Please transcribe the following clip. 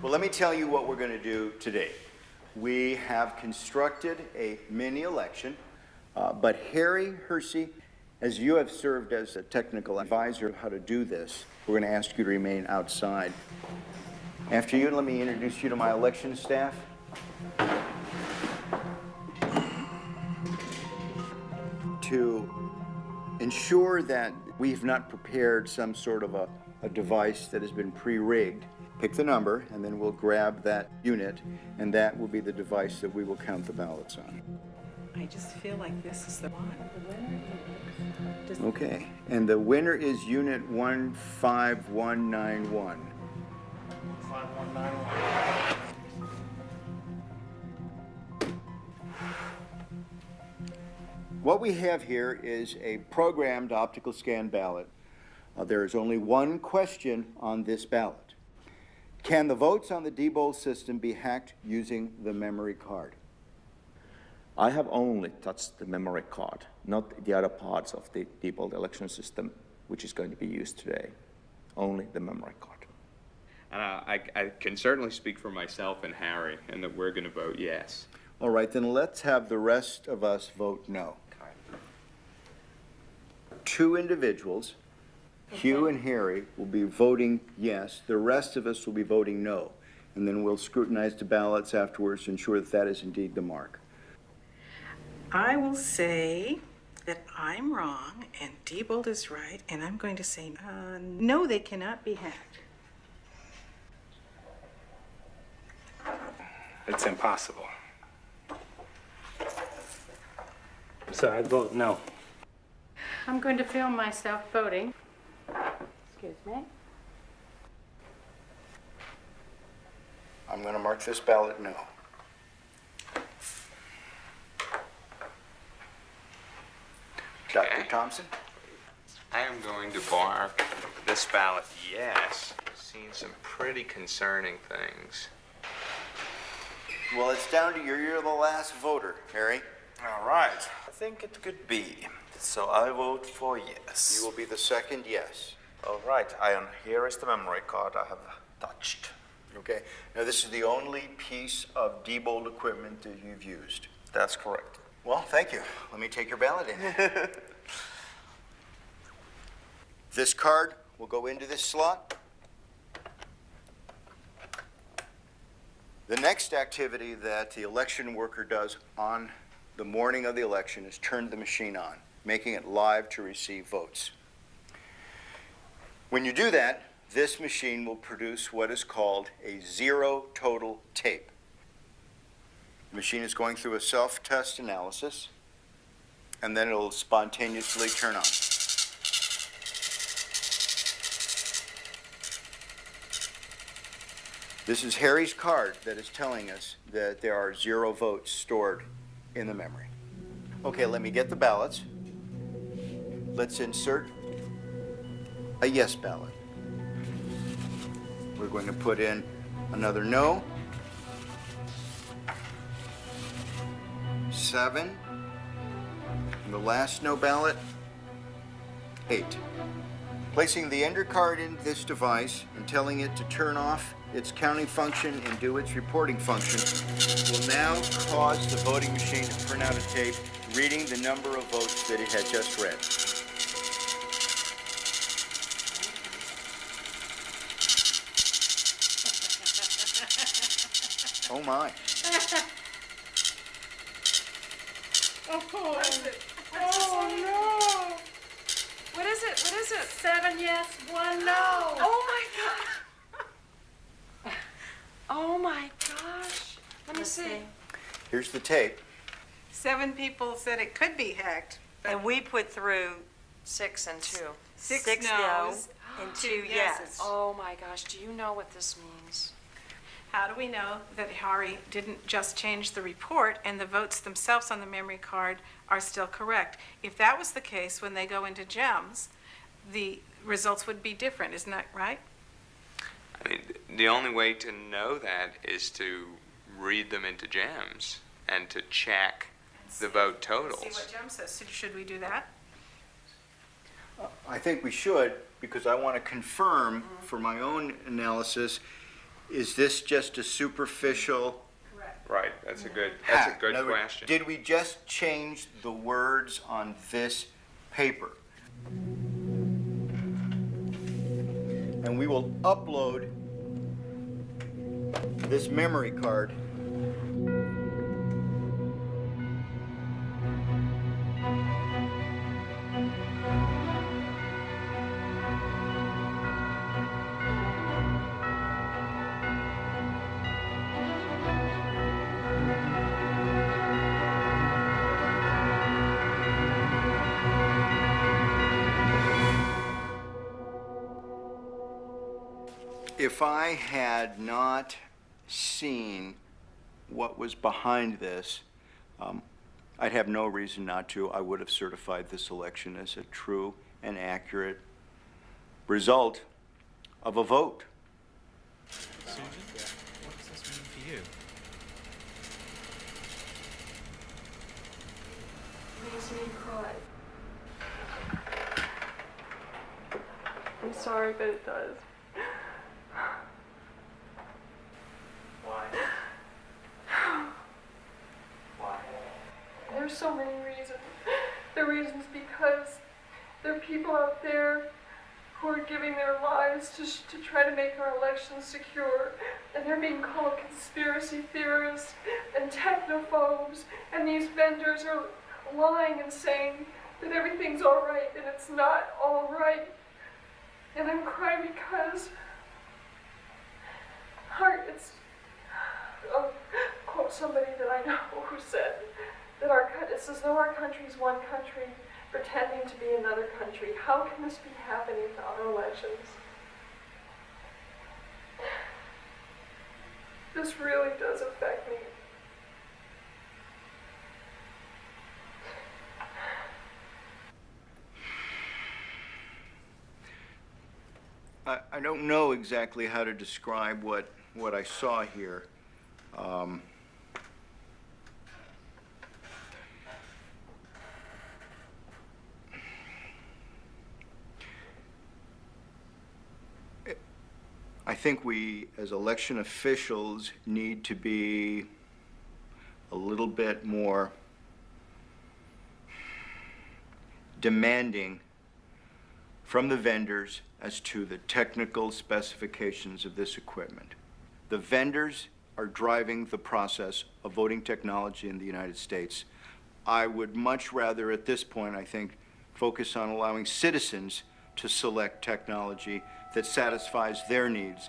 Well, let me tell you what we're going to do today. We have constructed a mini election, but Harry Hersey, as you have served as a technical advisor of how to do this, we're going to ask you to remain outside. After you, let me introduce you to my election staff. To ensure that we've not prepared some sort of a device that has been pre-rigged, pick the number, and then we'll grab that unit, and that will be the device that we will count the ballots on. I just feel like this is the one. Okay, and the winner is unit 15191. 5191. What we have here is a programmed optical scan ballot. There is only one question on this ballot. Can the votes on the Diebold system be hacked using the memory card? I have only touched the memory card, not the other parts of the Diebold election system, which is going to be used today. Only the memory card. And I can certainly speak for myself and Harry, and that we're going to vote yes. All right, then let's have the rest of us vote no. Two individuals, Hugh and Harry, will be voting yes. The rest of us will be voting no. And then we'll scrutinize the ballots afterwards to ensure that that is indeed the mark. I will say that I'm wrong and Diebold is right, and I'm going to say no, they cannot be hacked. It's impossible. So I vote no. I'm going to film myself voting. Excuse me. I'm going to mark this ballot no. Dr. Thompson? I am going to mark this ballot yes. I've seen some pretty concerning things. Well, it's down to you. You're the last voter, Harry. All right. I think it could be. So I vote for yes. You will be the second yes. All right. Here is the memory card I have touched. Okay. Now, this is the only piece of Diebold equipment that you've used. That's correct. Well, thank you. Let me take your ballot in. This card will go into this slot. The next activity that the election worker does on the morning of the election is turn the machine on, making it live to receive votes. When you do that, this machine will produce what is called a zero total tape. The machine is going through a self-test analysis, and then it'll spontaneously turn on. This is Harry's card that is telling us that there are 0 votes stored in the memory. Okay, let me get the ballots. Let's insert a yes ballot. We're going to put in another no. 7. And the last no ballot, 8. Placing the ender card in this device and telling it to turn off its counting function and do its reporting function will now cause the voting machine to print out a tape reading the number of votes that it had just read. Oh my. Oh, oh no. What is it? What is it? 7 yes, 1 no. Oh my God. Oh my gosh. Let me see. Here's the tape. 7 people said it could be hacked. And we put through 6 and 2. 6 no no's and 2 2 yeses. yes. Oh my gosh, do you know what this means? How do we know that Harry didn't just change the report and the votes themselves on the memory card are still correct? If that was the case, when they go into GEMS, the results would be different, isn't that right? I mean, the only way to know that is to read them into GEMS and to check the vote totals. See what GEMS says. So should we do that? I think we should, because I want to confirm for my own analysis Is this just a superficial? Right, that's a good hack? In other words, question. Did we just change the words on this paper? And we will upload this memory card if I had not seen what was behind this, I'd have no reason not to. I would have certified this election as a true and accurate result of a vote. Susan, what does this mean for you? Makes me cry. I'm sorry, but it does. Why? Why? There's so many reasons. The reasons because there are people out there who are giving their lives to try to make our elections secure, and they're being called conspiracy theorists and technophobes, and these vendors are lying and saying that everything's all right, and it's not all right. And I'm crying because I'll quote somebody that I know who said that it's as though our country's one country pretending to be another country. How can this be happening to our elections? This really does affect me. I don't know exactly how to describe what I saw here. I think we, as election officials, need to be a little bit more demanding from the vendors as to the technical specifications of this equipment. The vendors are driving the process of voting technology in the United States. I would much rather, at this point, I think, focus on allowing citizens to select technology that satisfies their needs